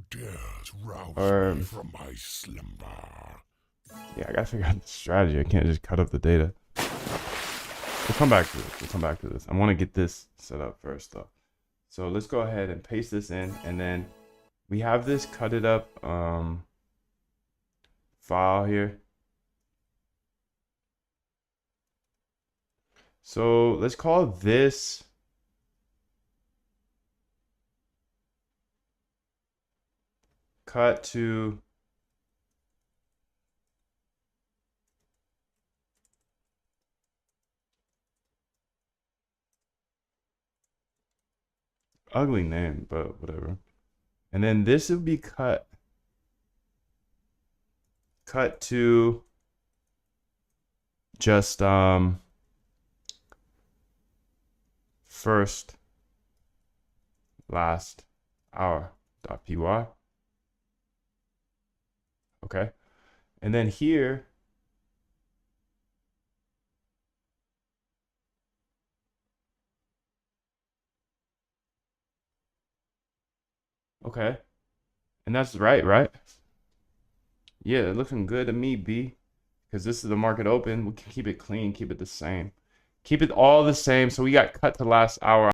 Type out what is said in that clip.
dares rouse Or me from my slumber? yeah, I gotta figure out the strategy. I can't just cut up the data. We'll come back to this. We'll come back to this. I want to get this set up first though. So let's go ahead and paste this in, and then we have this cut it up file here. So let's call this cut to ugly name, but whatever. And then this would be cut to just first last hour.py. Okay. And then here okay. And that's right? Yeah, looking good to me, B. Because this is the market open. We can keep it clean, keep it the same. Keep it all the same. So we got cut to last hour.